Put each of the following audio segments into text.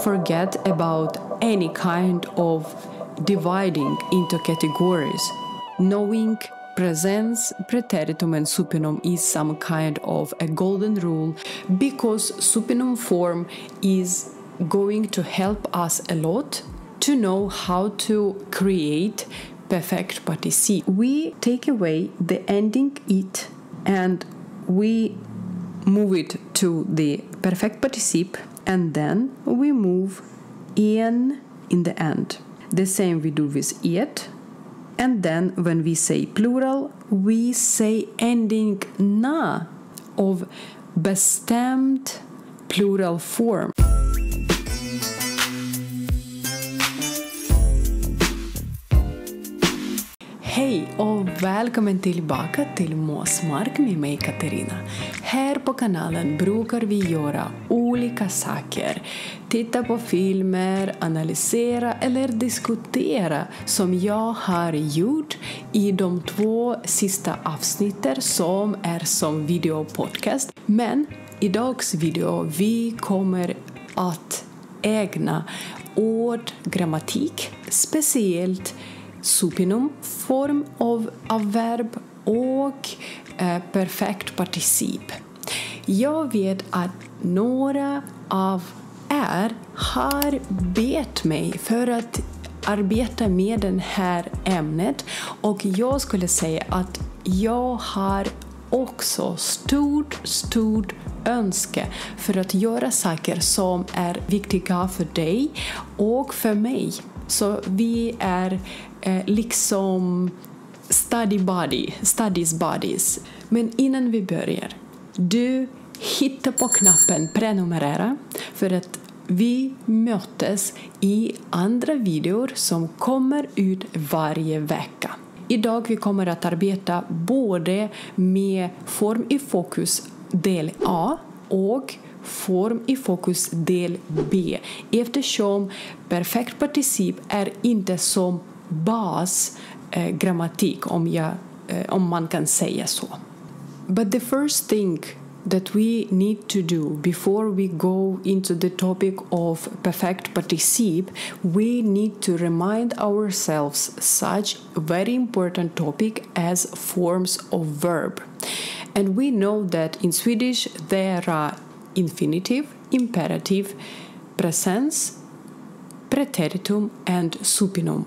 forget about any kind of dividing into categories. Knowing presens, preteritum and supinum is some kind of a golden rule, because supinum form is going to help us a lot to know how to create perfect participe. We take away the ending it and we move it to the perfect participe, and then we move in the end. The same we do with it. And then when we say plural, we say ending na of bestämd plural form. Hej och välkommen tillbaka till Måsmark med mig Katarina. Här på kanalen brukar vi göra olika saker. Titta på filmer, analysera eller diskutera som jag har gjort i de 2 sista avsnitten som är som videopodcast. Men i dagens video vi kommer att ägna åt grammatik, speciellt supinum form av verb och perfekt particip. Jag vet att några av er har bett mig för att arbeta med det här ämnet, och jag skulle säga att jag har också stort önske för att göra saker som är viktiga för dig och för mig. Så vi är liksom studies buddies. Men innan vi börjar, du hittar på knappen prenumerera för att vi mötes i andra videor som kommer ut varje vecka. Idag vi kommer att arbeta både med form i fokus del A och form i fokus del B, eftersom perfekt particip är inte som basgrammatik om man kan säga så. But the first thing that we need to do before we go into the topic of perfect particip, we need to remind ourselves such a very important topic as forms of verb. And we know that in Swedish there are infinitive, imperative, presens, preteritum and supinum.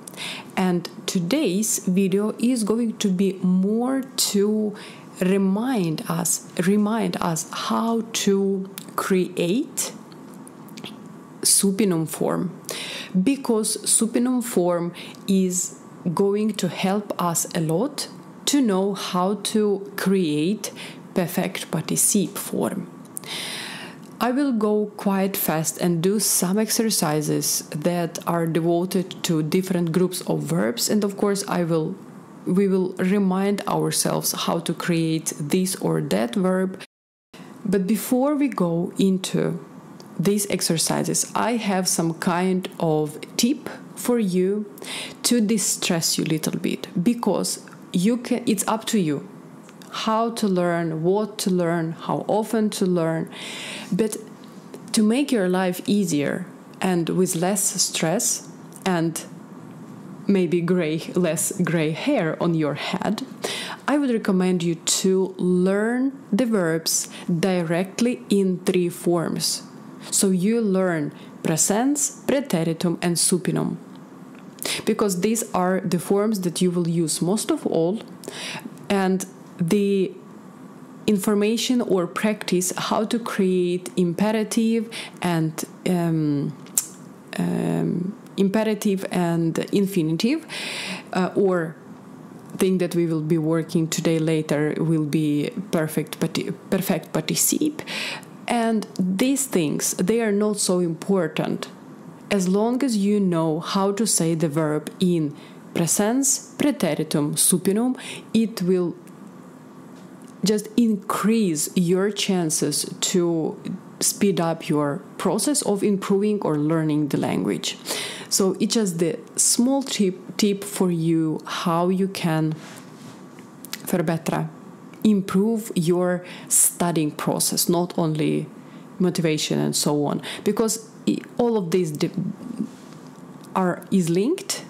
And today's video is going to be more to remind us how to create supinum form, because supinum form is going to help us a lot to know how to create perfect participe form. I will go quite fast and do some exercises that are devoted to different groups of verbs, and of course we will remind ourselves how to create this or that verb. But before we go into these exercises, I have some kind of tip for you to distress you a little bit, because it's up to you how to learn, what to learn, how often to learn. But to make your life easier and with less stress and maybe less gray hair on your head, I would recommend you to learn the verbs directly in 3 forms. So you learn presens, preteritum and supinum, because these are the forms that you will use most of all, and the information or practice how to create imperative and infinitive, or thing that we will be working today later will be perfect participe. And these things, they are not so important as long as you know how to say the verb in presens, preteritum, supinum. It will just increase your chances to speed up your process of improving or learning the language. So it's just the small tip for you how you can improve your studying process, not only motivation and so on. Because all of these is linked.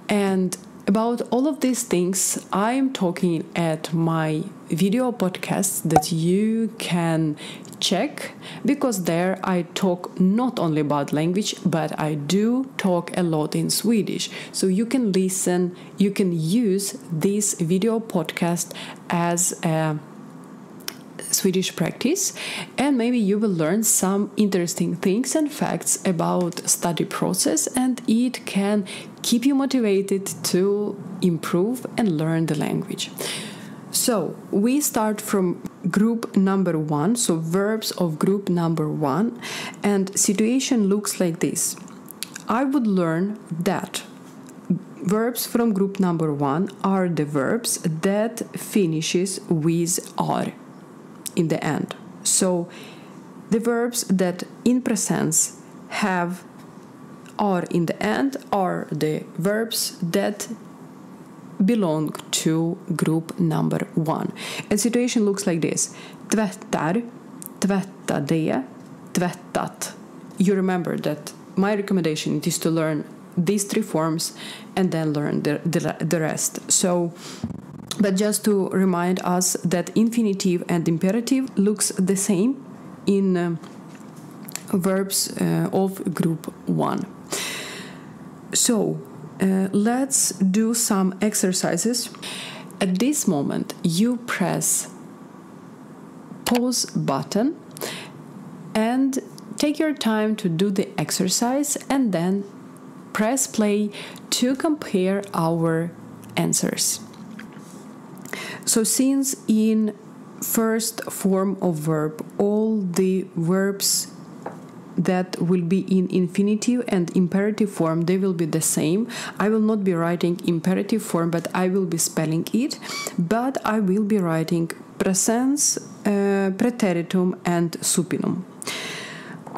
And about all of these things, I'm talking at my video podcast that you can check, because there I talk not only about language, but I do talk a lot in Swedish. So you can listen, you can use this video podcast as a Swedish practice, and maybe you will learn some interesting things and facts about study process, and it can keep you motivated to improve and learn the language. So we start from group number 1, so verbs of group number 1, and situation looks like this. I would learn that verbs from group number 1 are the verbs that finishes with are in the end. So the verbs that in presence have are in the end are the verbs that belong to group number 1. And situation looks like this. Tvättar, tvättade, tvättat. You remember that my recommendation is to learn these 3 forms and then learn the rest. So, but just to remind us that infinitive and imperative looks the same in verbs of group 1. So let's do some exercises. At this moment, you press pause button and take your time to do the exercise, and then press play to compare our answers. So since in first form of verb, all the verbs that will be in infinitive and imperative form, they will be the same. I will not be writing imperative form, but I will be spelling it. But I will be writing presens, preteritum, and supinum.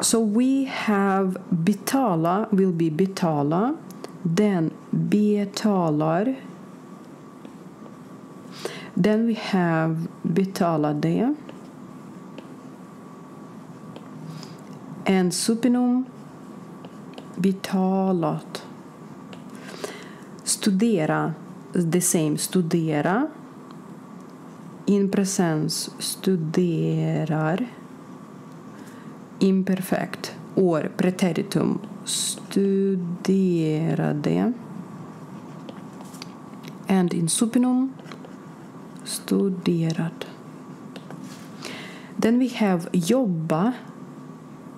So we have betala will be betala, then betalar, then we have betalade, and supinum betalat. Studera, the same, studera. In presens, studerar. Imperfect, or preteritum, studerade. And in supinum, studerat. Then we have jobba.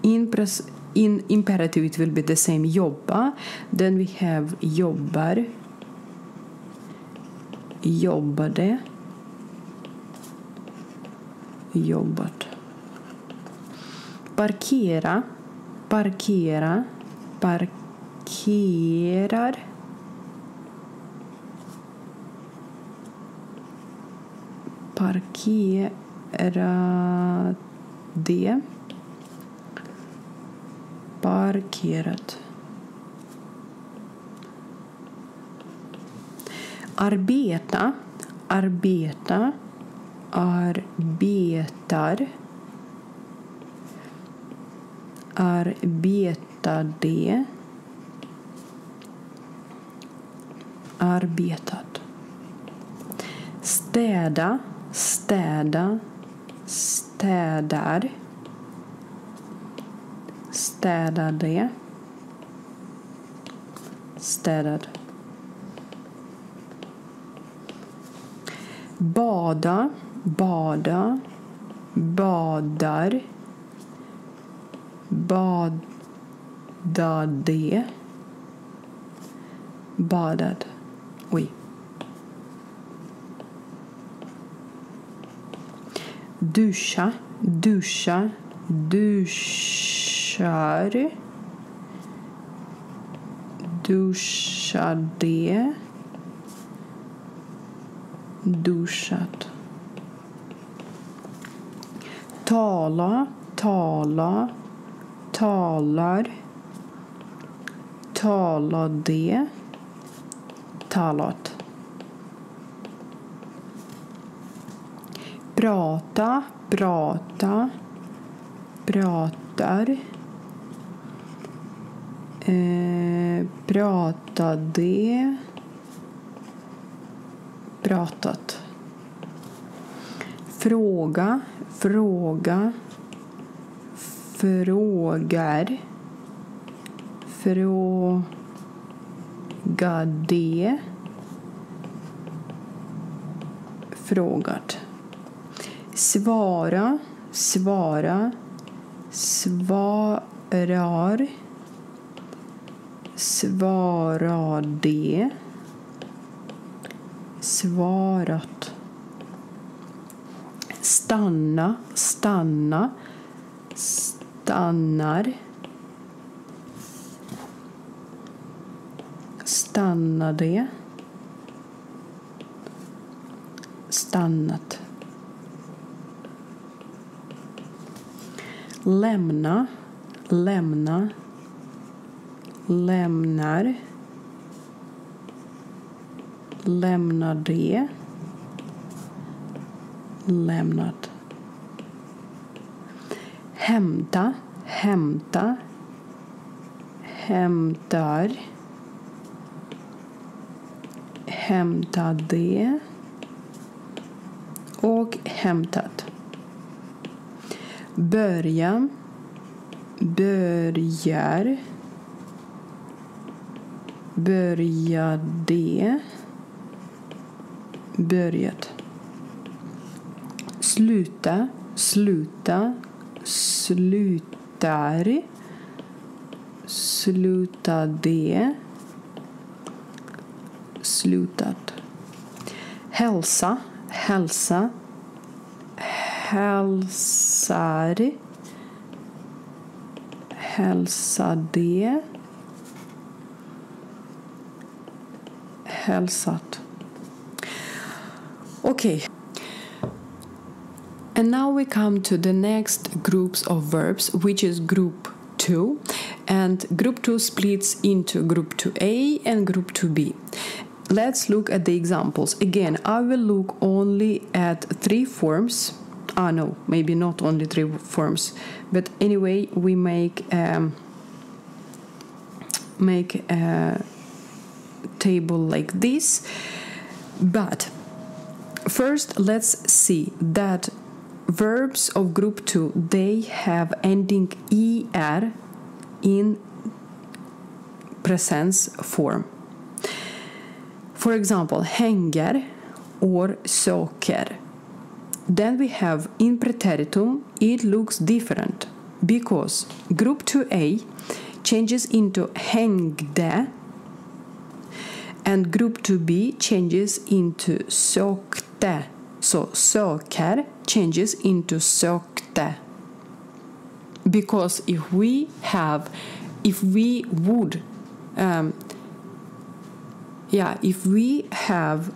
In imperative it will be the same, jobba. Then we have jobbar, jobbade, jobbat. Parkera, parkera, parkerar. Parkerade, parkerat. Arbeta, arbeta, arbetar. Arbetade, arbetat. Städa, städa, städar. Städade, städad. Bada, bada, badar. Badade, badad. Oj. Duscha, duscha, duschar. Duschade, duschat. Tala, tala, talar. Talade, talat. Prata, prata, pratar. Pratade, pratat. Fråga, fråga, frågar, frågade, frågat. Svara, svara, svarar, svarade, svarat. Stanna, stanna, stannar, stannade, stannat. Lämna, lämna, lämnar, lämnade, lämnat. Hämta, hämta, hämtar, hämtade och hämtat. Börja, börjar, började, börjat. Sluta, sluta, slutar, slutade, slutat. Hälsa, hälsa, hälsar, hälsade, hälsat. Okay. And now we come to the next groups of verbs, which is group 2. And group 2 splits into group 2A and group 2B. Let's look at the examples. Again, I will look only at 3 forms. No, maybe not only 3 forms. But anyway, we make a table like this. But first, let's see that verbs of group 2, they have ending er in presence form. For example, hänger or söker. Then we have in preteritum, it looks different because group 2A changes into hängde and group 2B changes into sökte. So söker changes into sökte. Because if we would have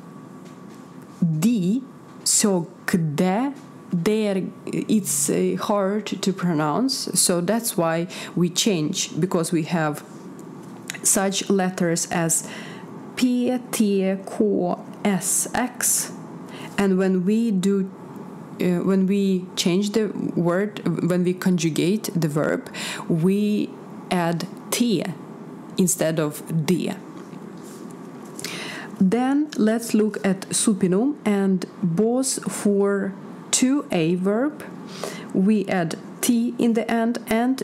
the sökde, there it's hard to pronounce, so that's why we change, because we have such letters as P, T, K, S, X, and when we change the word, when we conjugate the verb, we add T instead of D. Then let's look at supinum, and both for 2A verb we add T in the end, and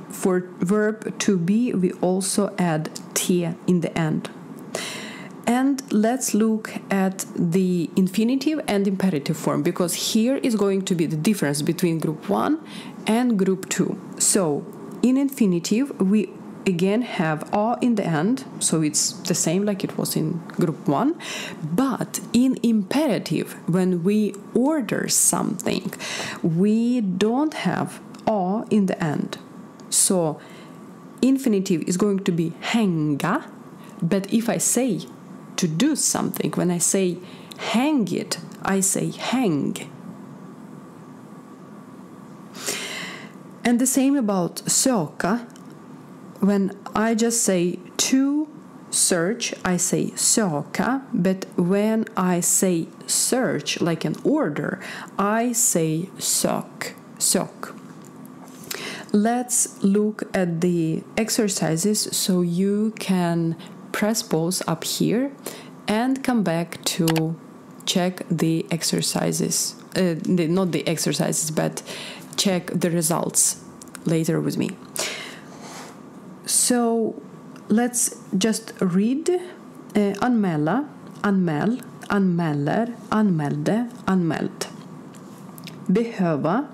for verb 2B we also add T in the end. And let's look at the infinitive and imperative form, because here is going to be the difference between group 1 and group 2. So in infinitive we again have a in the end, so it's the same like it was in group 1. But in imperative, when we order something, we don't have a in the end. So infinitive is going to be hänga, but if I say to do something, when I say hang it, I say häng. And the same about söka. When I just say to search, I say söka, but when I say search, like an order, I say sök. let's look at the exercises so you can press pause up here and come back to check the exercises. Not the exercises, but check the results later with me. So let's just read anmäla, anmäl, anmäler, anmälde, anmäld. Behöva,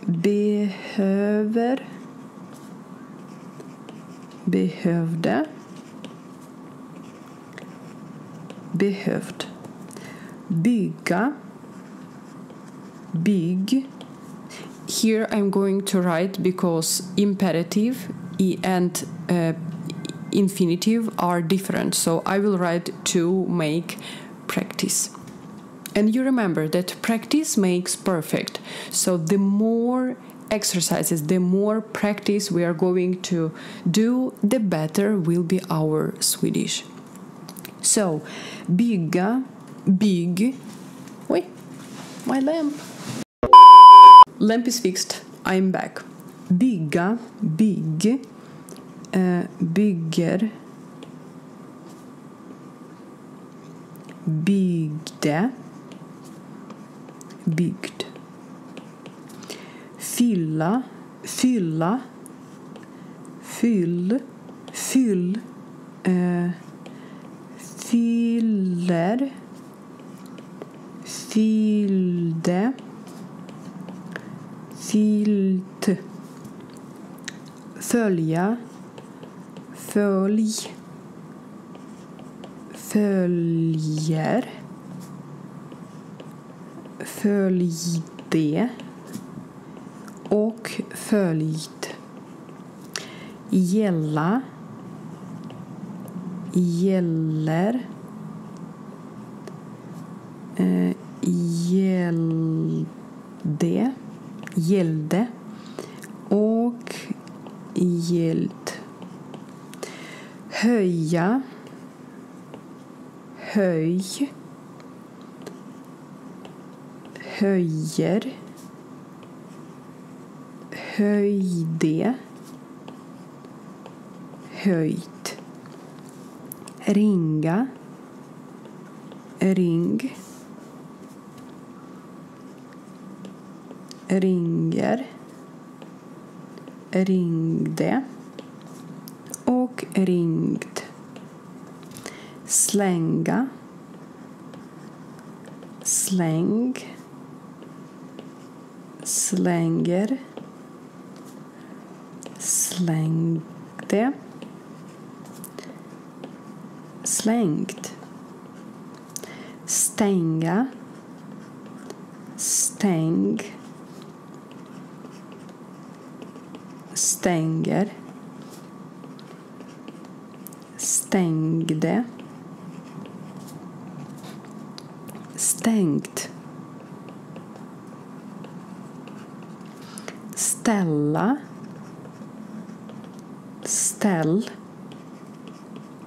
behöver, behövde, behövd. Bygga, bygg. Here I'm going to write because imperative and infinitive are different, so I will write to make practice. And you remember that practice makes perfect. So the more exercises, the more practice we are going to do, the better will be our Swedish. So, bygga, bygg. Wait, my lamp. Lamp is fixed. I'm back. Bygga, bygg, bygger, byggde, byggd. Fylla, fylla, fyll, fyll, fyller, fyllde, fyllt. Följa, följ, följer, följde och följt. Gälla, gäller, gällde, gällde och gällt. Höja, höj, höjer, höjde, höjt. Ringa, ring, ringer, ringde och ringt. Slänga, släng, slänger, slängde, slängt. Stänga, stäng, stänger, stängde, stängt. Ställa, ställ,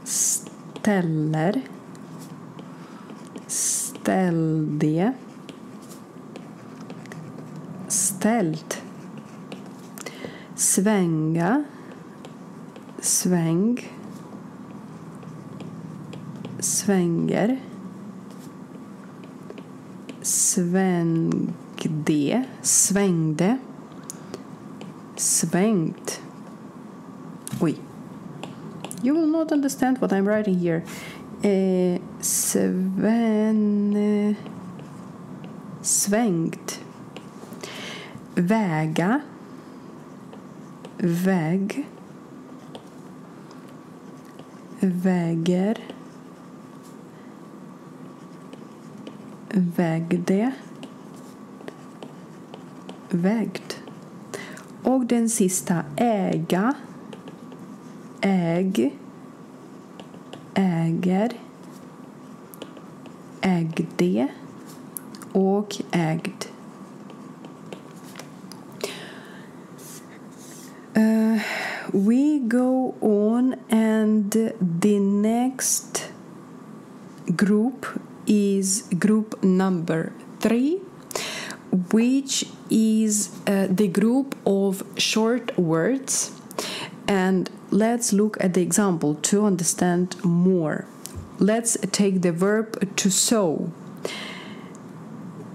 ställer, ställde, ställt. Svänga, sväng, svänger, svängde, svängde, svängt. Oj. You will not understand what I'm writing here. Svängt. Väga, väg, väger, vägde, vägd. Och den sista, äga, äg, äger, ägde och ägd. We go on, and the next group is group number 3, which is the group of short words, and let's look at the example to understand more. Let's take the verb to sew.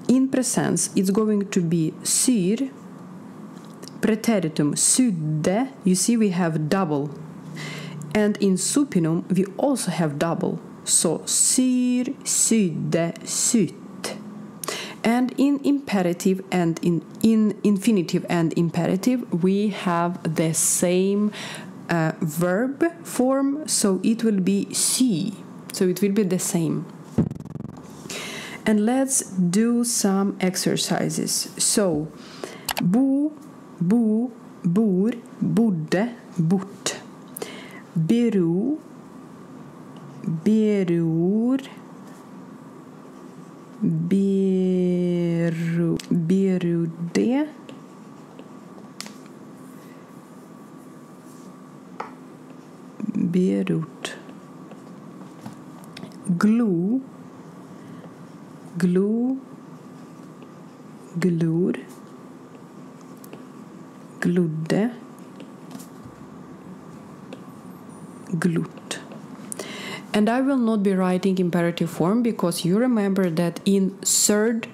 In present, it's going to be syr. Preteritum sydde, you see we have double. And in supinum, we also have double. So syr, sydde, sytt. And in imperative and in infinitive and imperative, we have the same verb form, so it will be sy. So it will be the same. And let's do some exercises. So, bo, bor, bodde, bort. Bero, beror, berodde, berot. Glo, glor, glodde, glott. And I will not be writing imperative form because you remember that in third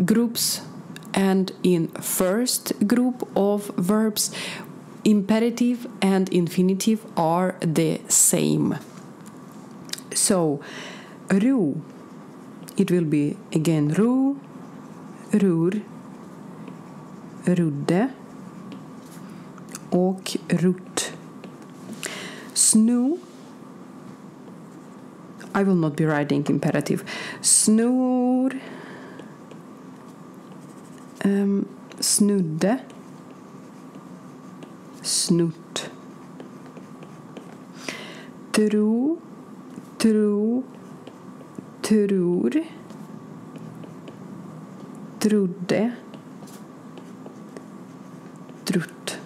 groups and in first group of verbs, imperative and infinitive are the same. So, ro, it will be again ro, ror, rodde och rott. Sno, I will not be writing imperative. Snor, snudde, snutt. Tro, tror, trodde, trott.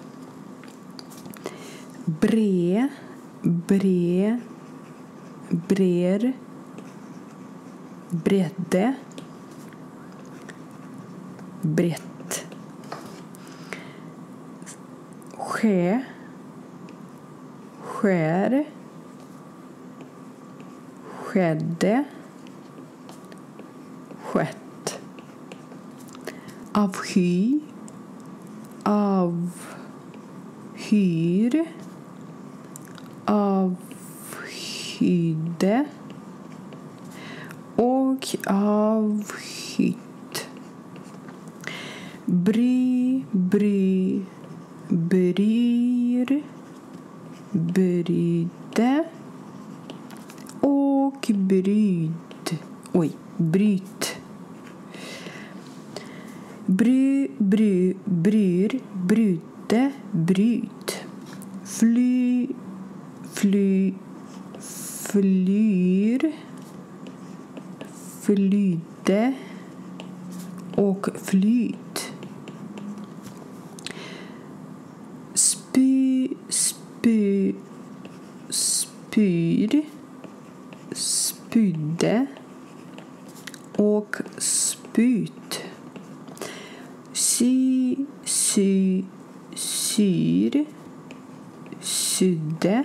Brer, bredde, brett. Skär, skedde, skett. Avsky, avhyr, avhyrde och avhytt. Bryr, brydde och bryt. Bryr, brydde, bryt. Flyr, flydde och flyt. Spyr, spydde och spyt. Syr, sydde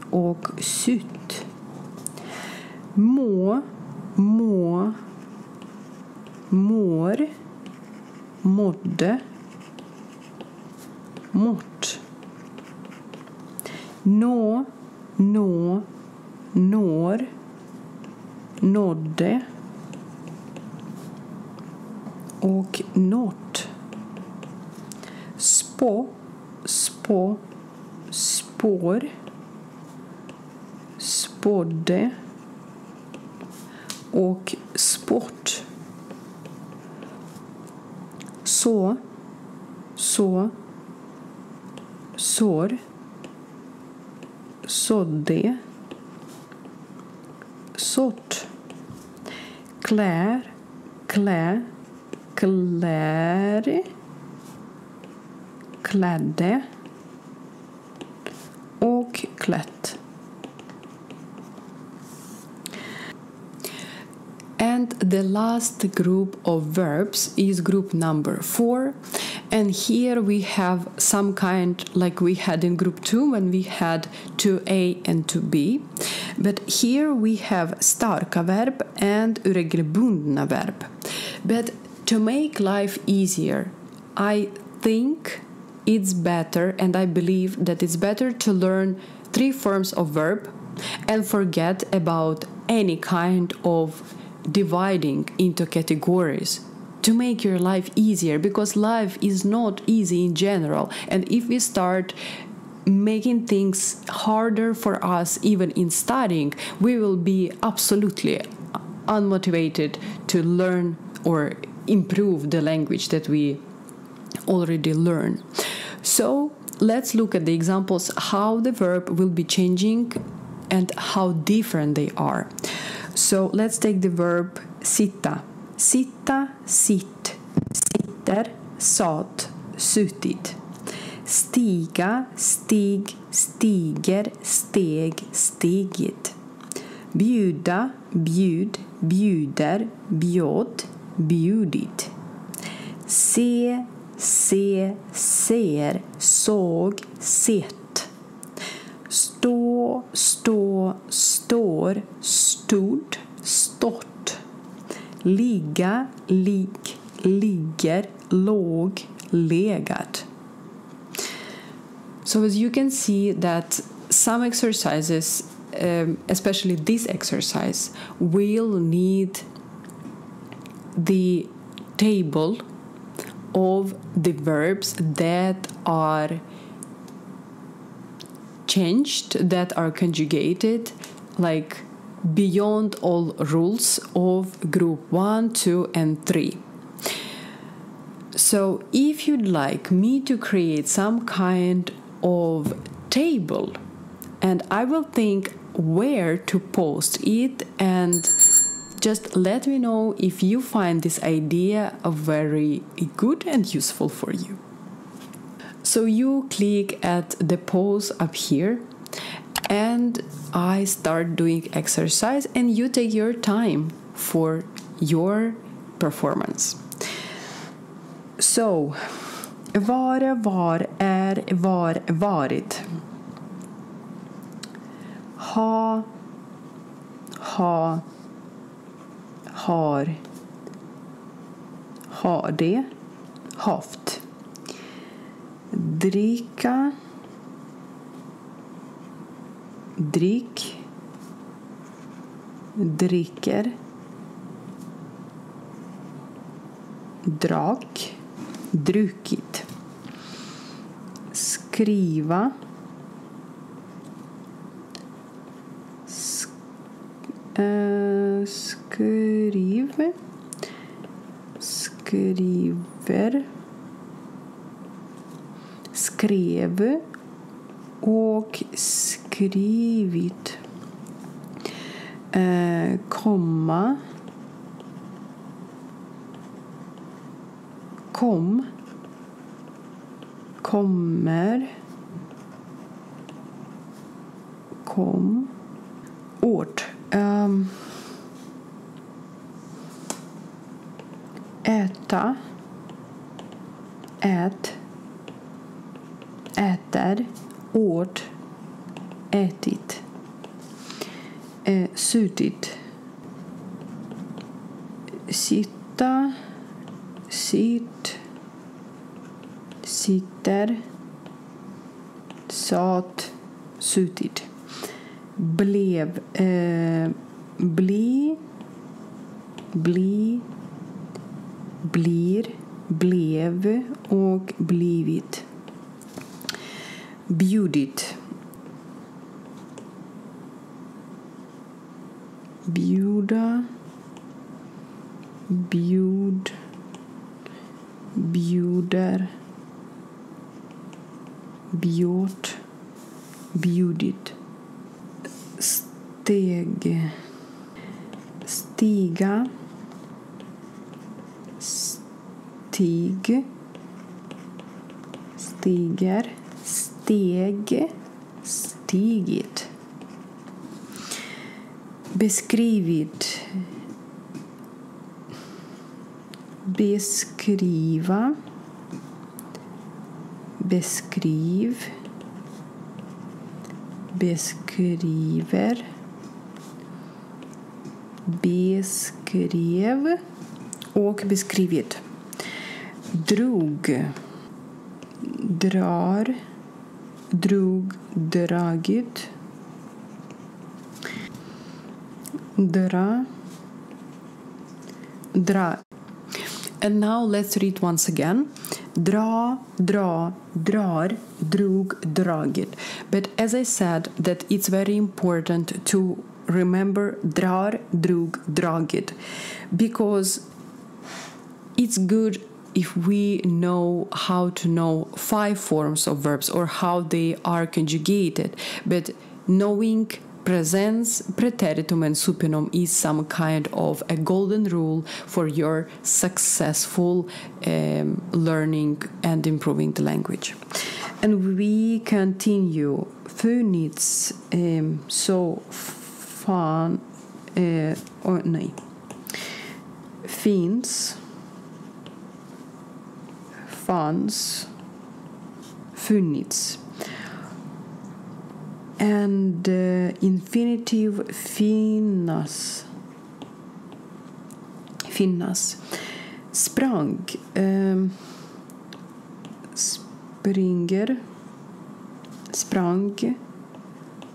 och sytt. Mår, mådde, mått. Når, nådde och nått. Spår, spådde och sport. Sår, sådde, sått. Klär, klädde och klätt. And the last group of verbs is group number 4, and here we have some kind like we had in group 2 when we had to A and to B, but here we have starka verb and uregelbundna verb. But to make life easier, I think it's better, and I believe that it's better to learn 3 forms of verb and forget about any kind of dividing into categories to make your life easier, because life is not easy in general, and if we start making things harder for us even in studying, we will be absolutely unmotivated to learn or improve the language that we already learn. So let's look at the examples how the verb will be changing and how different they are. So let's take the verb sitta. Sitta, sitt, sitter, sat, suttit. Stiga, stig, stiger, steg, stigit. Bjuda, bjud, bjuder, bjöd, bjudit. Se, se, ser, såg, sett. Stå, stå, står, stod, stått. Ligga, lig, ligger, låg, legat. So as you can see that some exercises, especially this exercise, will need the table of the verbs that are changed, that are conjugated, like beyond all rules of group 1, 2, and 3. So if you'd like me to create some kind of table, and I will think where to post it, and just let me know if you find this idea very good and useful for you. So you click at the pause up here, and I start doing exercise, and you take your time for your performance. So, vara, var, var, varit. Ha, har, det, haft. Dricka, drick, dricker, drak, druckit. Skriva, skriv, skriver, skrev och skrivit. Komma, kom, kommer, kom, åt. Äta, ät, äter, åt, ätit. Suttit. Sitta, sitt, sitter, sat, suttit. Blev, bli, blir, blev och blivit. Bjudit. Bjuda, bjud, bjuder, bjåt, bjudit. Steg, stiga, stig, stiger, steg, stigit. Beskrivit, beskriva, beskriv, beskriver, beskrev och beskrivit. Drog, drar, drog, dragit, dra, dra. And now let's read once again. Dra, dra, drar, drog, dragit. But as I said, that it's very important to remember drar, drog, dragit, because it's good if we know how to know 5 forms of verbs or how they are conjugated, but knowing presens, preteritum and supinum is some kind of a golden rule for your successful learning and improving the language. And we continue. Funnits, så fan, nej. Finns, fanns, funnits. And infinitive finnas, finnas. Sprang, springer, sprang,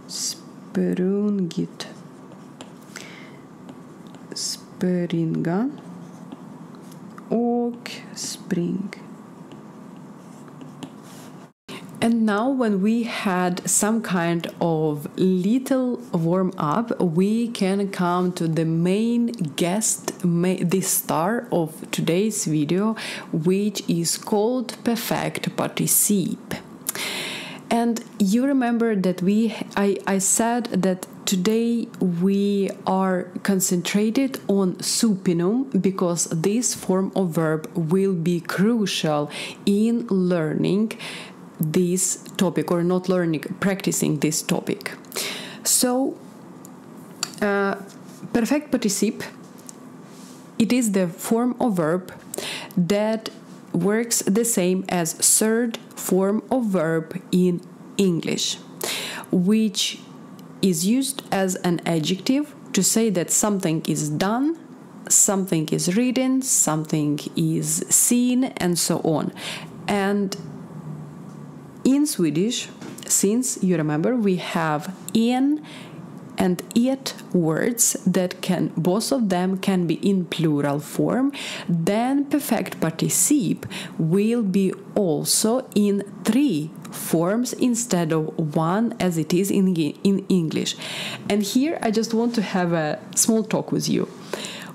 sprungit, springa och spring. And now when we had some kind of little warm-up, we can come to the main guest, the star of today's video, which is called perfect participe. And you remember that I said that today we are concentrated on supinum because this form of verb will be crucial in learning this topic, or not learning, practicing this topic. So, perfect participe, it is the form of verb that works the same as third form of verb in English, which is used as an adjective to say that something is done, something is written, something is seen, and so on. And in Swedish, since you remember, we have en and et words that can, both of them can be in plural form, then perfect participe will be also in 3 forms instead of 1 as it is in English. And here I just want to have a small talk with you.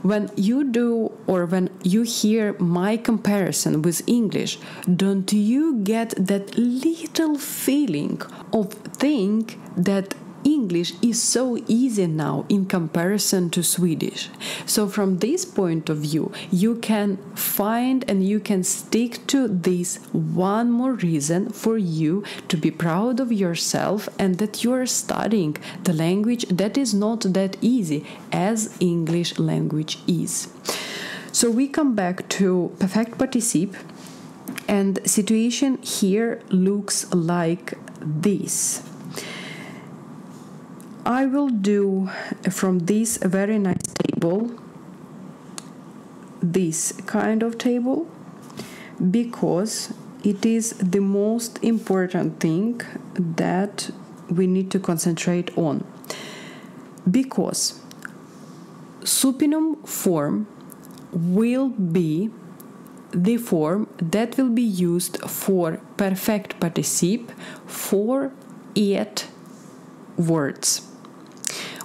When you do, or when you hear my comparison with English, don't you get that little feeling of think that English is so easy now in comparison to Swedish? So from this point of view, you can find and you can stick to this one more reason for you to be proud of yourself and that you are studying the language that is not that easy as English language is. So we come back to perfect participe, and the situation here looks like this. I will do from this very nice table this kind of table because it is the most important thing that we need to concentrate on. Because supinum form will be the form that will be used for perfect participe for 8 words.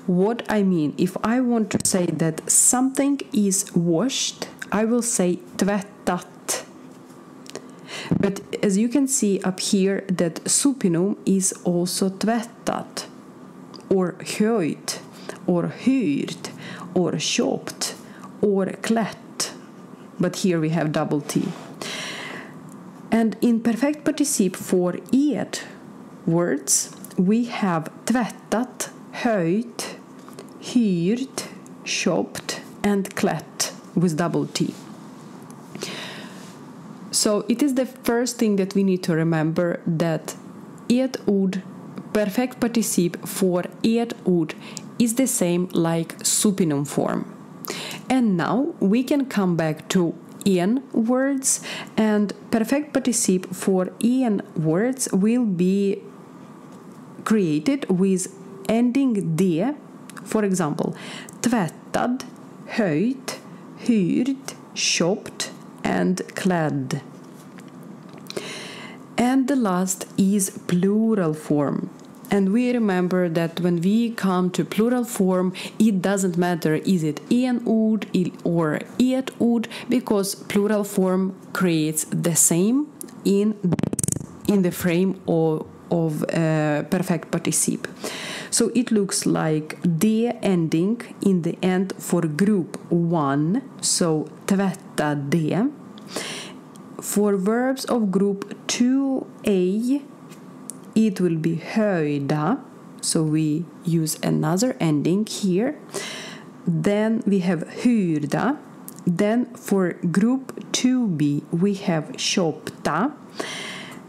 What I mean, if I want to say that something is washed, I will say tvättat. But as you can see up here, that supinum is also tvättat, or höjt, or hyrt, or köpt, or klätt. But here we have double T. And in perfect participe for 8 words, we have tvättat, höjt, hyrt, köpt, and klätt with double T. So it is the first thing that we need to remember, that ett ord, perfect particip for ett ord is the same like supinum form. And now we can come back to en words, and perfect particip for en words will be created with ending de. For example, tvättad, höjt, hyrd, köpt, and klädd. And the last is plural form. And we remember that when we come to plural form, it doesn't matter is it en ord or ett ord, because plural form creates the same in the frame of perfect particip. So it looks like de ending in the end for group 1, so tvätta de. For verbs of group 2a, it will be höjda, so we use another ending here. Then we have hyrda. Then for group 2b, we have köpta.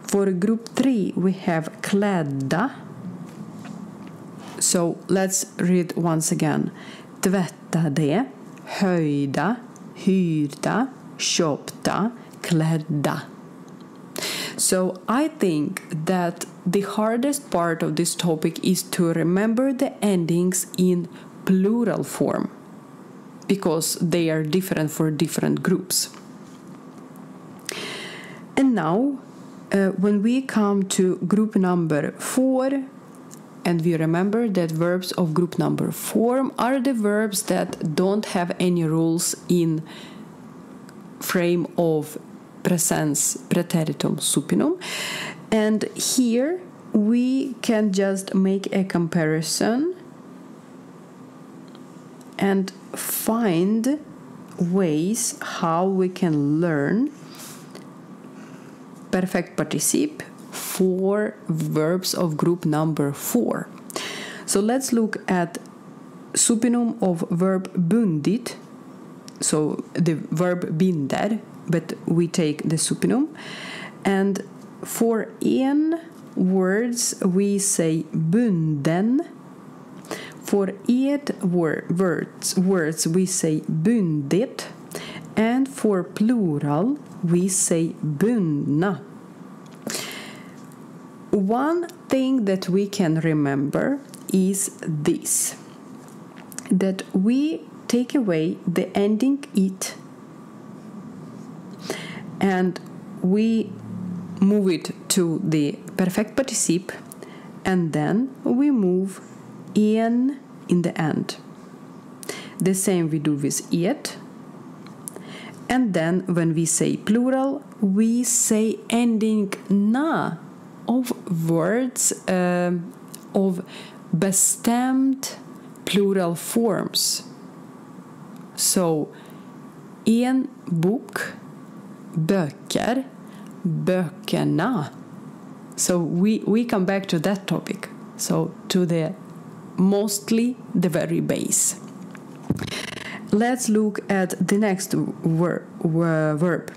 For group 3, we have klädda. So let's read once again. Tvättade, höjda, hyrda, köpta, klädda. So I think that the hardest part of this topic is to remember the endings in plural form, because they are different for different groups. And now, when we come to group number 4, and we remember that verbs of group number 4 are the verbs that don't have any rules in frame of presens, preteritum, supinum. And here we can just make a comparison and find ways how we can learn perfect particip for verbs of group number 4. So let's look at supinum of verb bundit, so the verb binder, but we take the supinum. And for en words we say bunden. For et words we say bundit. And for plural we say bundna. One thing that we can remember is this, that we take away the ending it and we move it to the perfect particip, and then we move en in the end. The same we do with et. And then when we say plural, we say ending na of words of bestämd plural forms. So en bok, böcker, böckerna. So we come back to that topic. So to the mostly the very base. Let's look at the next verb.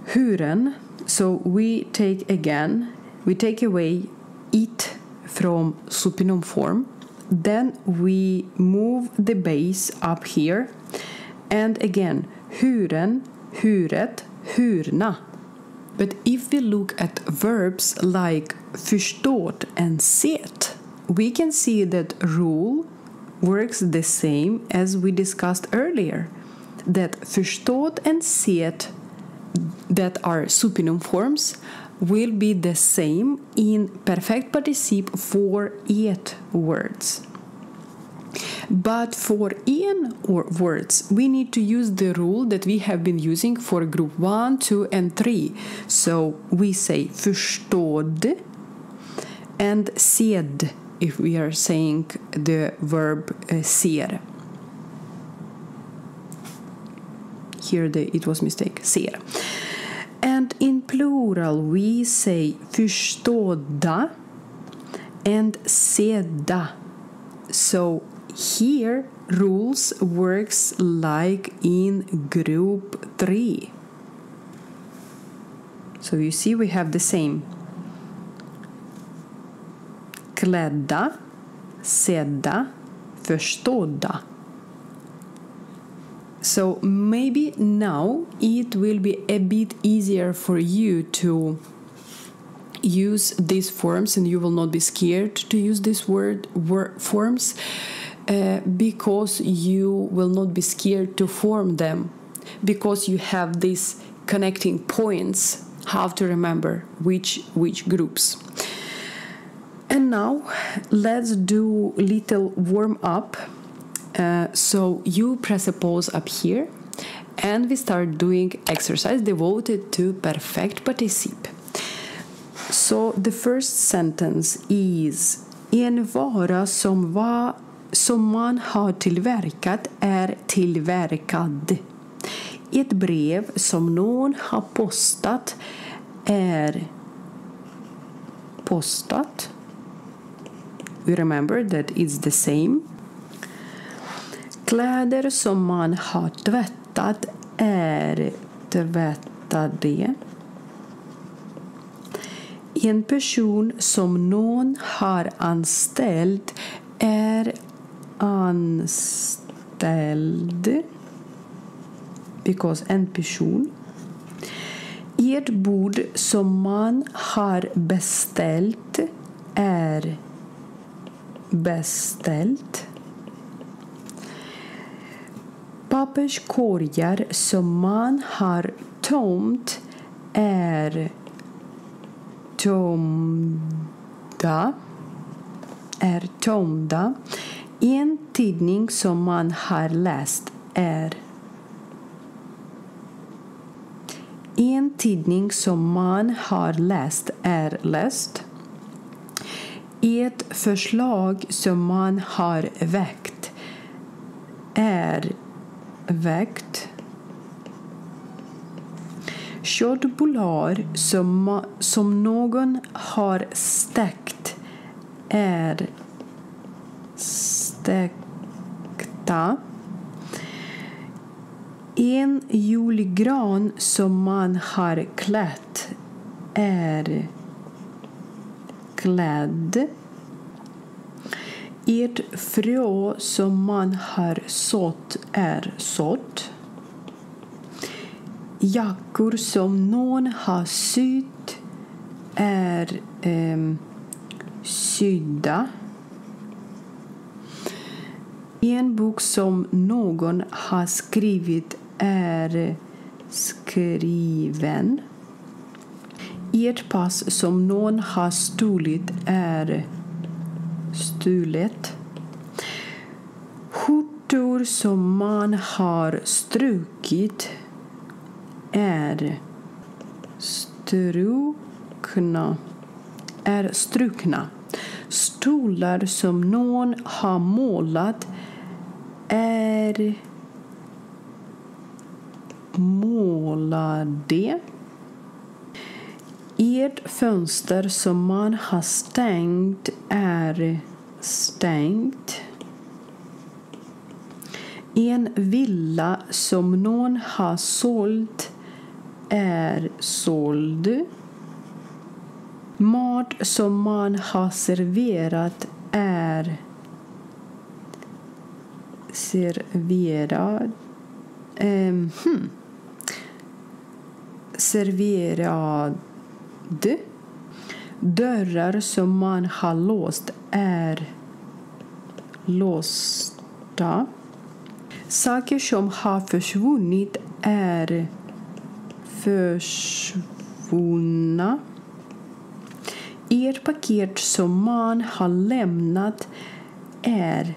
Huren. So we take away it from supinum form. Then we move the base up here. And again, huren, huret, hurna. But if we look at verbs like förstått and sett, we can see that rule works the same as we discussed earlier. That förstått and sett, that are supinum forms, will be the same in perfect particip for et words. But for en words, we need to use the rule that we have been using for group 1, 2, and 3. So we say förstådd and sedd if we are saying the verb ser. Here it was mistake, ser. And in plural we say förstådda and sedda. So here rules works like in group 3. So you see we have the same. Klädda, sedda, förstådda. So maybe now it will be a bit easier for you to use these forms, and you will not be scared to use these word forms because you will not be scared to form them, because you have these connecting points, how to remember which groups. And now let's do little warm up. So you press a pause up here and we start doing exercise devoted to perfect particip. So the first sentence is: en vara som man har tillverkat är tillverkad. Ett brev som någon har postat är postat. We remember that it's the same. Kläder som man har tvättat är tvättade. En person som någon har anställd är anställd. Because en person. Ett bord som man har beställt är beställt. Papperskorgar som man har tömt är tömda. En tidning som man har läst är en tidning som man har läst är läst. Ett förslag som man har väckt är väckt. Köttbullar som någon har stekt är stekta. En julgran som man har klätt är klädd. Ett frö som man har sått är sått. Jackor som någon har sytt är sydda. En bok som någon har skrivit är skriven. Ett pass som någon har stulit är stulet. Skjortor som man har strukit är strukna. Stolar som någon har målat är målade. Ett fönster som man har stängt är stängt. En villa som någon har sålt är såld. Mat som man har serverat är serverad. Serverad. Dörrar som man har låst är låsta. Saker som har försvunnit är försvunna. Ert paket som man har lämnat är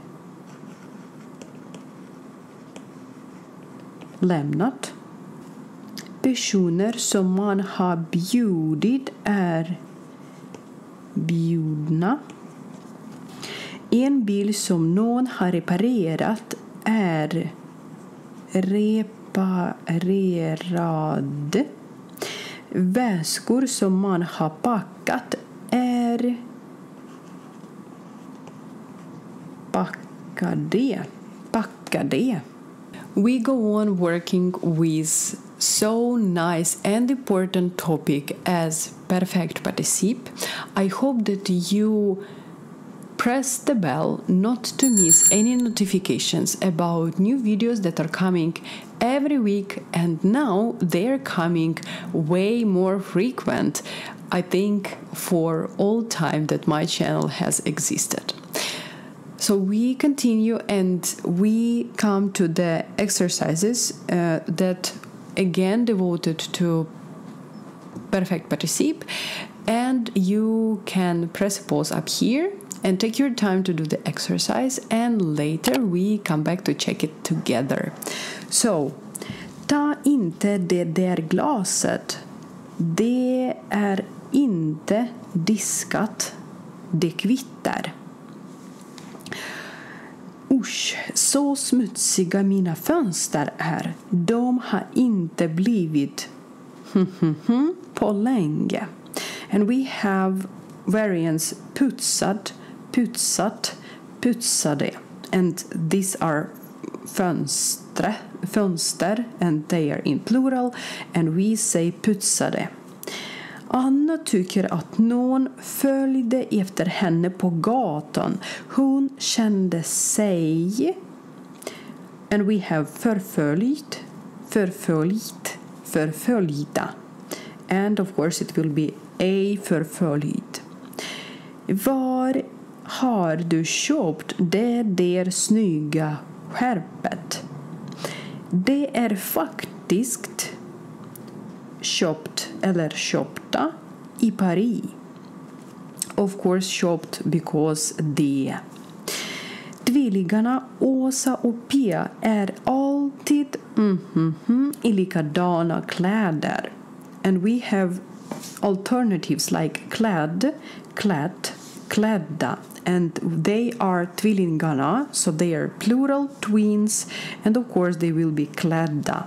lämnat. Personer som man har bjudit är bjudna. En bil som någon har reparerat är reparerad. Väskor som man har packat är packade. We go on working with so nice and important topic as perfect participe. I hope that you press the bell not to miss any notifications about new videos that are coming every week, and now they're coming way more frequent, I think, for all time that my channel has existed. So we continue and we come to the exercises that again devoted to perfect participe, and you can press pause up here and take your time to do the exercise, and later we come back to check it together. So, ta inte det där glaset. Det är inte diskat. Det kvittar. Usch, så smutsiga mina fönster är. De har inte blivit på länge. And we have variants putsad, putsat, putsade. And these are fönster, and they are in plural, and we say putsade. Anna tycker att någon följde efter henne på gatan. Hon kände sig. And we have förföljt, förföljt, förföljda. And of course it will be a förföljd. Var har du köpt det där snygga skärpet? Det är faktiskt köpt eller köpta i Paris. Of course köpt because det. Tvillingarna Åsa och Pia är alltid i likadana kläder. And we have alternatives like klädd, klätt, klädda. And they are tvillingarna, so they are plural twins, and of course they will be klädda.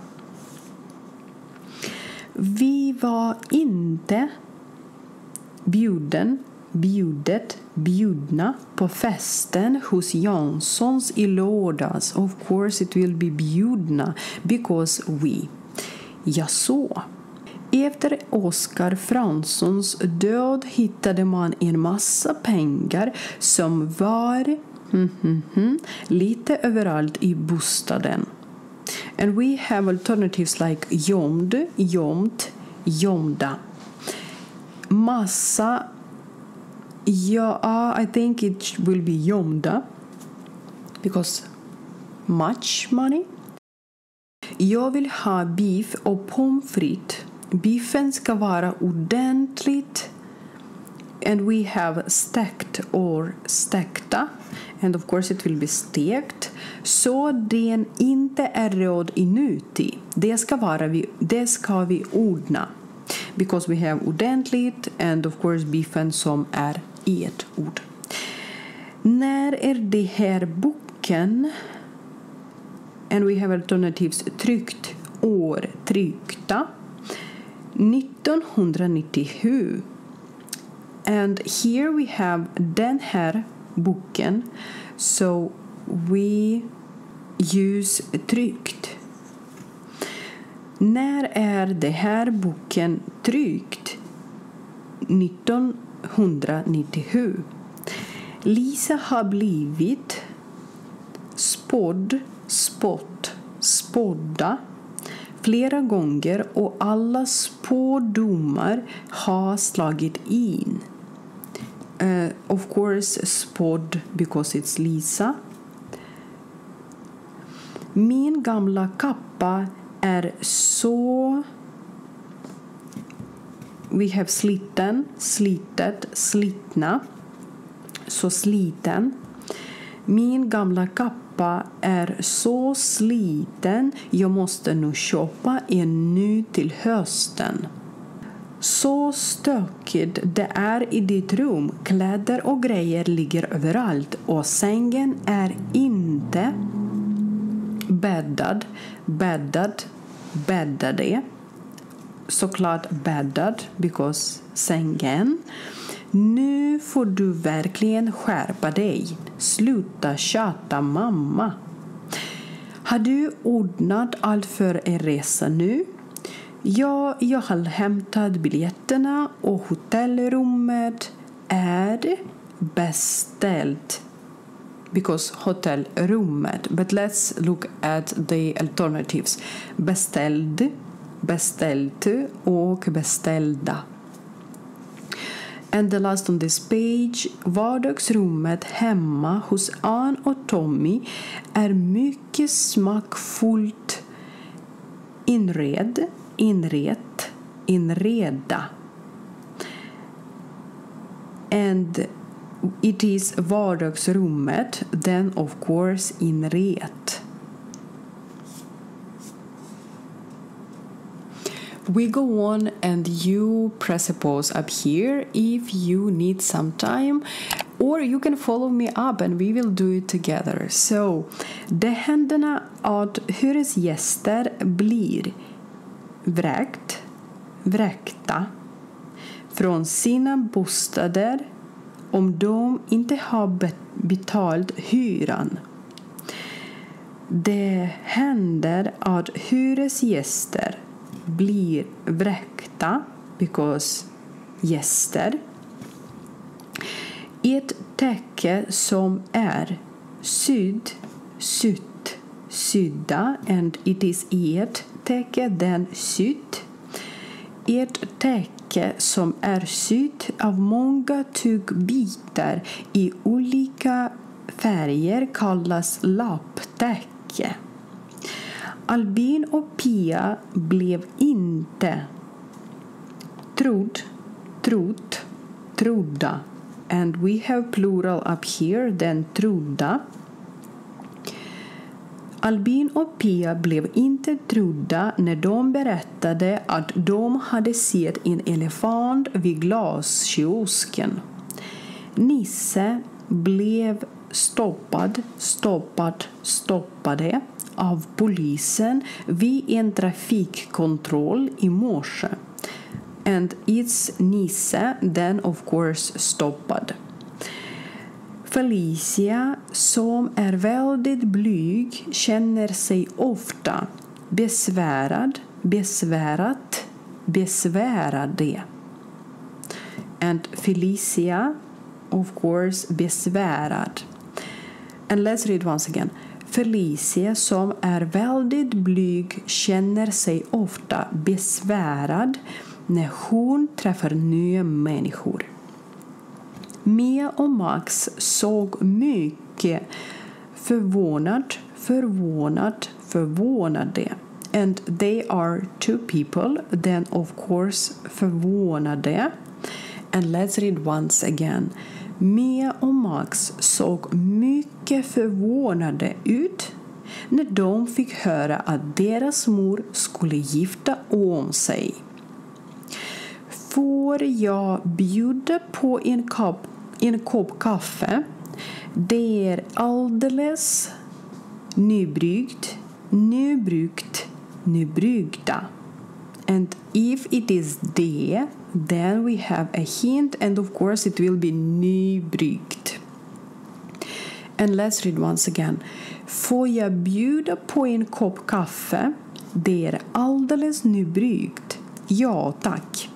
Vi var inte bjudna på festen hos Janssons i lördags. Of course it will be bjudna because we. Jag så. Efter Oskar Franssons död hittade man en massa pengar som var lite överallt i bostaden. And we have alternatives like gömd, gömt, gömda. Massa, I think it will be gömda because much money. Jag vill ha beef och pommes frites. Biffen ska vara ordentligt. And we have stekt or stekta. And of course it will be stekt. Så den inte är röd inuti. Det ska vi ordna. Because we have ordentligt and of course biffen som är i ett ord. När är det här boken? And we have alternatives tryckt, år, tryckta. 1997. And here we have den här boken. So we use tryckt. När är det här boken tryckt? 1997. Lisa har blivit spådd, spott, spådda flera gånger och alla spådomar har slagit in. Of course spådd because it's Lisa. Min gamla kappa är så. We have slitten, slitet, slitna. Så sliten. Min gamla kappa är så sliten. Jag måste nu köpa en ny till hösten. Så stökigt det är i ditt rum. Kläder och grejer ligger överallt. Och sängen är inte bäddad. Bäddade. Såklart bäddad because sängen. Nu får du verkligen skärpa dig. Sluta tjata mamma. Har du ordnat allt för en resa nu? Ja, jag har hämtat biljetterna och hotellrummet är beställt. Because hotellrummet. But let's look at the alternatives. Beställd, beställt och beställda. And the last on this page. Vardagsrummet hemma hos Ann och Tommy är mycket smakfullt inreda. And it is vardagsrummet, then of course inret. We go on and you press a pause up here if you need some time, or you can follow me up and we will do it together. So, det händer att hyresgäster blir vräkta från sina bostäder om de inte har betalt hyran. Det händer att hyresgäster blir vräkta because gäster. Ett täcke som är sydda, and it is ett täcke den sydd. Ett täcke som är sytt av många tygbitar i olika färger kallas lapptäcke. Albin och Pia blev inte trodda. And we have plural up here, then trodda. Albin och Pia blev inte trodda när de berättade att de hade sett en elefant vid glaskiosken. Nisse blev stoppade av polisen vid en trafikkontroll i morse. And it's Nisse, then of course stoppad. Felicia, som är väldigt blyg, känner sig ofta besvärade. And Felicia, of course, besvärad. And let's read once again. Felicia, som är väldigt blyg, känner sig ofta besvärad när hon träffar nya människor. Mia och Max såg mycket förvånade. And they are two people, then of course förvånade. And let's read once again. Mia och Max såg mycket förvånade ut när de fick höra att deras mor skulle gifta om sig. Får jag bjuda på en kopp kaffe? Det är alldeles nybryggda. And if it is det, then we have a hint, and of course it will be nybryggt. And let's read once again. Får jag bjuda på en kopp kaffe? Det är alldeles nybryggt. Ja, tack.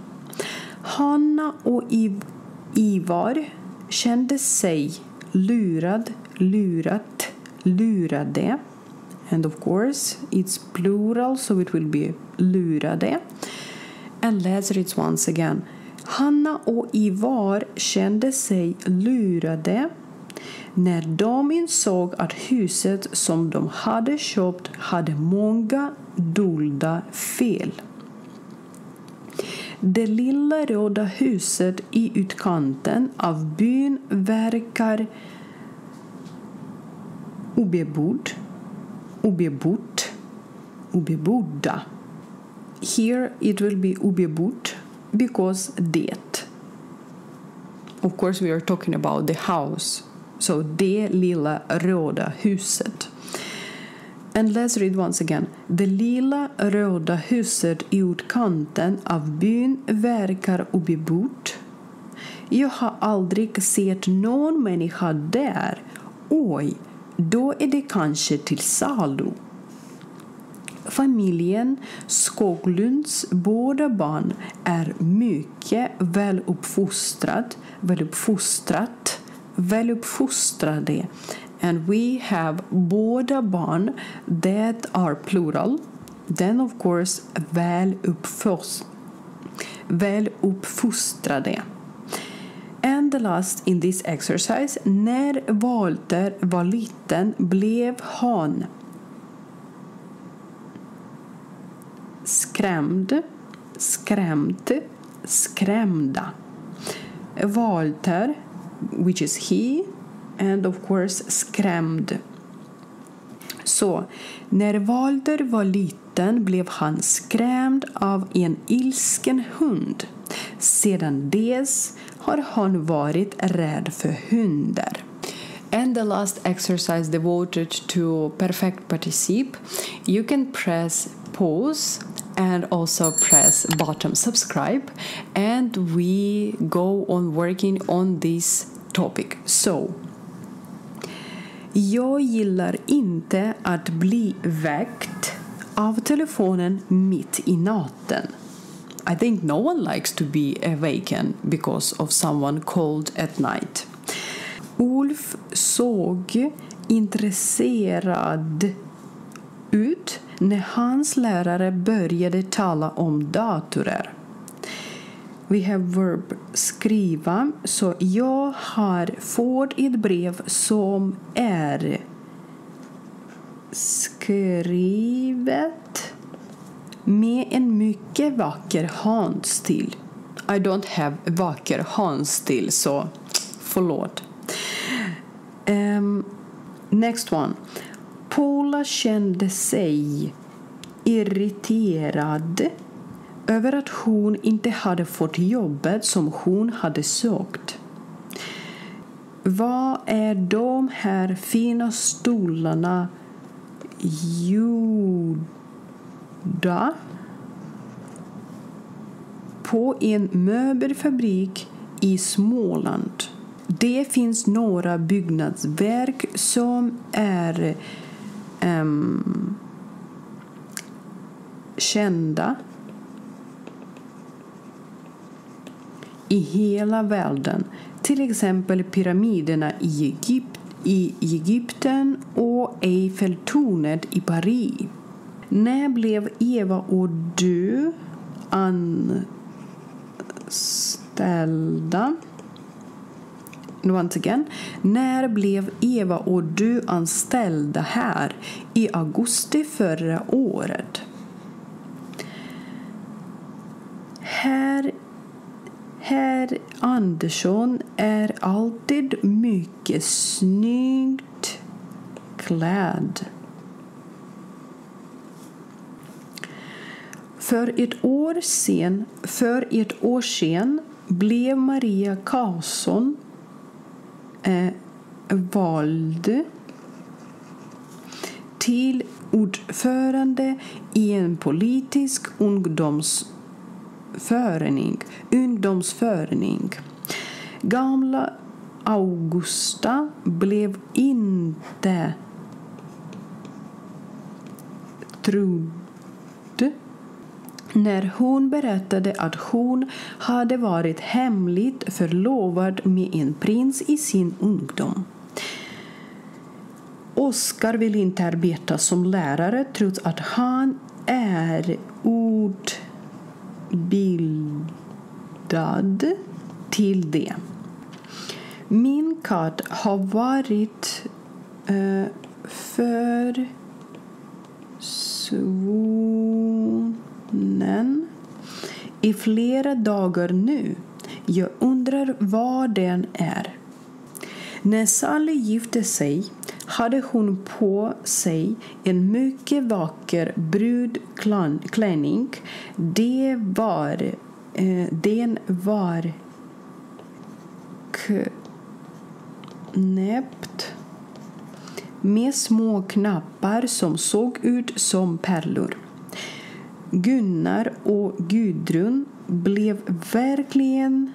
Hanna och Ivar kände sig lurade. And of course, it's plural, so it will be lurade. And let's read once again. Hanna och Ivar kände sig lurade när de insåg att huset som de hade köpt hade många dolda fel. Det lilla röda huset i utkanten av byn verkar obebodda. Here it will be obebott because det. Of course we are talking about the house. So det lilla röda huset. And let's read once again. Det lilla röda huset i utkanten av byn verkar obebott. Jag har aldrig sett någon människa där. Oj, då är det kanske till salu. familjen Skoglunds båda barn är mycket väluppfostrade. And we have båda barn that are plural. Then of course väluppfostrade. And the last in this exercise, när Walter var liten blev han skrämda. Walter, which is he, and of course skrämd. Så, när Walter var liten blev han skrämd av en ilsken hund. Sedan dess har han varit rädd för hundar. And the last exercise devoted to perfect particip, you can press pause and also press bottom subscribe, and we go on working on this topic. So, jag gillar inte att bli väckt av telefonen mitt i natten. I think no one likes to be awakened because of someone called at night. Ulf såg intresserad ut när hans lärare började tala om datorer. We have verb skriva, så jag har fått ett brev som är skrivet med en mycket vacker handstil. I don't have vacker handstil, så förlåt. Next one. Paula kände sig irriterad över att hon inte hade fått jobbet som hon hade sökt. Vad är de här fina stolarna gjorda på en möbelfabrik i Småland? Det finns några byggnadsverk som är kända i hela världen. Till exempel pyramiderna i Egypten och Eiffeltornet i Paris. När blev Eva och du anställda? Once again. När blev Eva och du anställda här? I augusti förra året. Herr Andersson är alltid mycket snyggt klädd. För ett år sedan blev Maria Karlsson vald till ordförande i en politisk ungdomsförening. Gamla Augusta blev inte trodd när hon berättade att hon hade varit hemligt förlovad med en prins i sin ungdom. Oskar vill inte arbeta som lärare trots att han är utbildad till det. Min katt har varit försvunnen i flera dagar nu. Jag undrar vad den är. När Sally gifte sig hade hon på sig en mycket vacker brudklänning. Den var knäppt med små knappar som såg ut som pärlor. Gunnar och Gudrun blev verkligen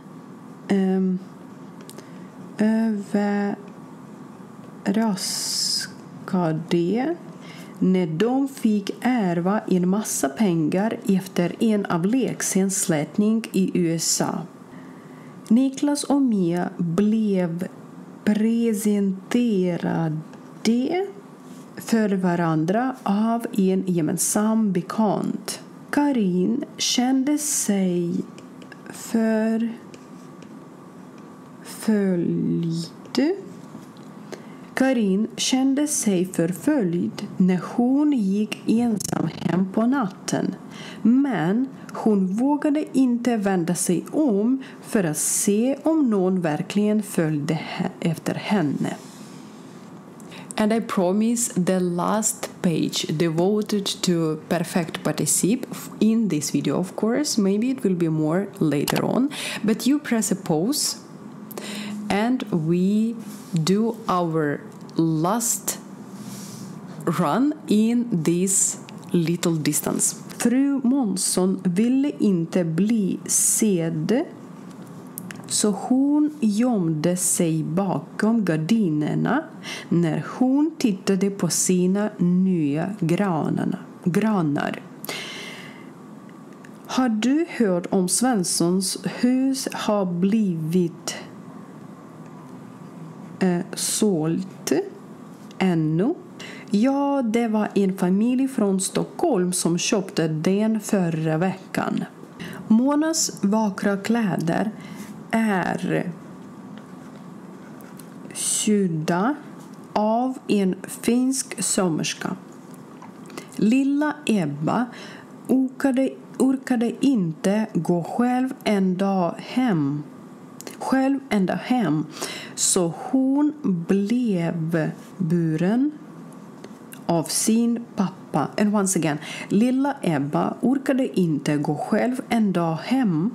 överraskade när de fick ärva en massa pengar efter en avlägsen släktning i USA. Niklas och Mia blev presenterade för varandra av en gemensam bekant. Karin kände sig förföljd när hon gick ensam hem på natten. Men hon vågade inte vända sig om för att se om någon verkligen följde efter henne. And I promise the last page devoted to perfect participe in this video, of course. Maybe it will be more later on. But you press a pause and we do our last run in this little distance. Fru Månsson ville inte bli sedd, så hon gömde sig bakom gardinerna när hon tittade på sina nya granar. Har du hört om Svenssons hus har blivit sålt ännu? Ja, det var en familj från Stockholm som köpte den förra veckan. Monas vackra kläder är sydda av en finsk sömmerska. Lilla Ebba orkade inte gå själv ända hem, så hon blev buren av sin pappa. And once again, lilla Ebba orkade inte gå själv ända hem,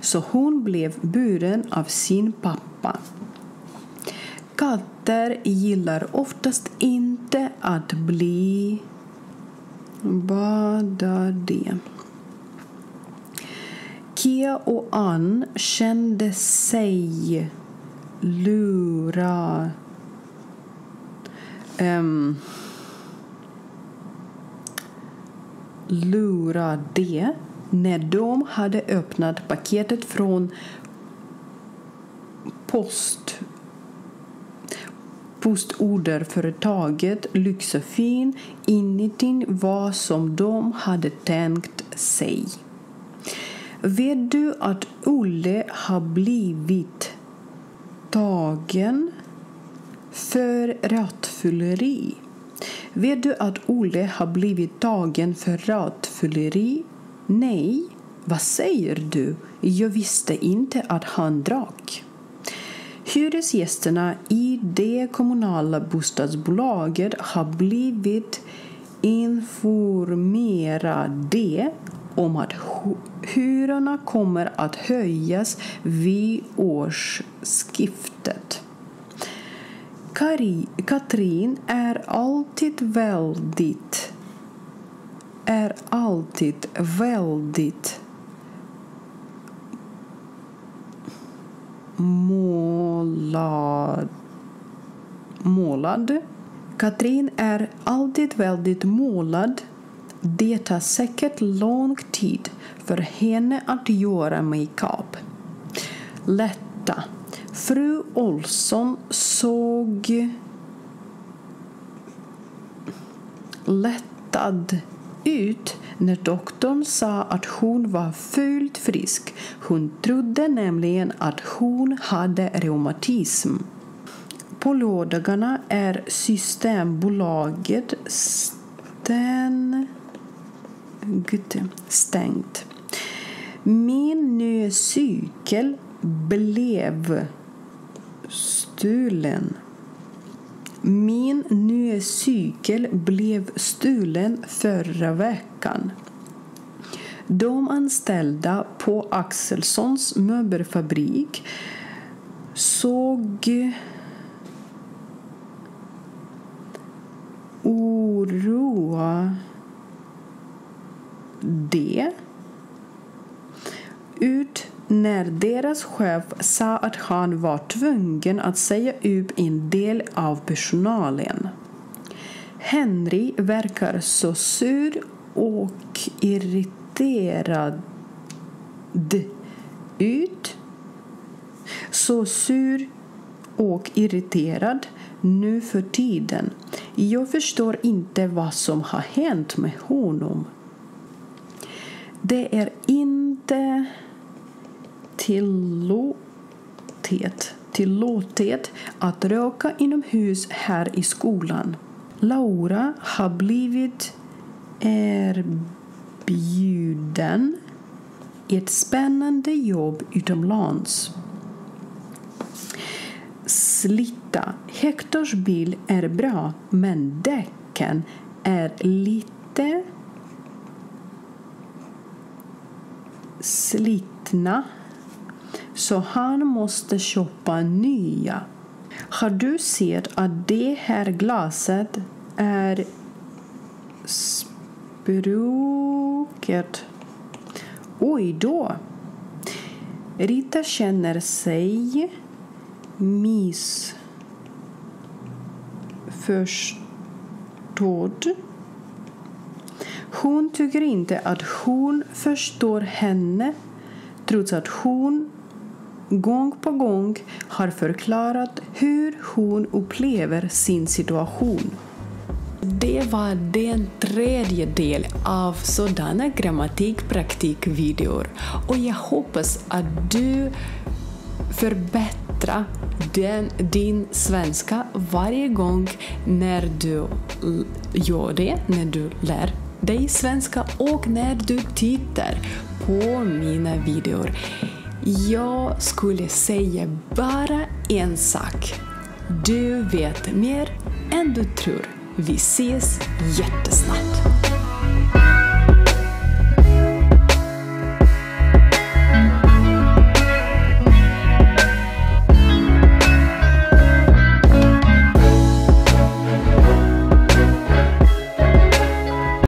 så hon blev buren av sin pappa. Katter gillar oftast inte att bli badade. Kia och Ann kände sig lurade när de hade öppnat paketet från postorderföretaget Lyxefin. Ingenting var som de hade tänkt sig. Vet du att Olle har blivit tagen för rattfylleri? Vet du att Olle har blivit tagen för rattfylleri? Nej, vad säger du? Jag visste inte att han drack. Hyresgästerna i det kommunala bostadsbolaget har blivit informerade om att hyrorna kommer att höjas vid årsskiftet. Katrin är alltid väldigt målad. Katrin är alltid väldigt målad. Det tar säkert lång tid för henne att göra makeup. Lätta. Fru Olsson såg lättad ut när doktorn sa att hon var fullt frisk. Hon trodde nämligen att hon hade reumatism. På lördagarna är Systembolaget stängt. Min nya cykel blev stulen. Min nya cykel blev stulen förra veckan. De anställda på Axelssons möbelfabrik såg oroade ut när deras chef sa att han var tvungen att säga upp en del av personalen. Henry verkar så sur och irriterad ut. Så sur och irriterad nu för tiden. Jag förstår inte vad som har hänt med honom. Det är inte tillåtet att röka inomhus här i skolan. Laura har blivit erbjuden ett spännande jobb utomlands. Slitta. Hektors bil är bra, men däcken är lite slitna, så han måste köpa nya. Har du sett att det här glaset är sprucket? Oj då! Rita känner sig missförstådd. Hon tycker inte att hon förstår henne, trots att hon gång på gång har förklarat hur hon upplever sin situation. Det var den tredje del av sådana grammatikpraktikvideor, och jag hoppas att du förbättrar din svenska varje gång när du gör det, när du lär dig svenska och när du tittar på mina videor. Jag skulle säga bara en sak. Du vet mer än du tror. Vi ses jättesnart.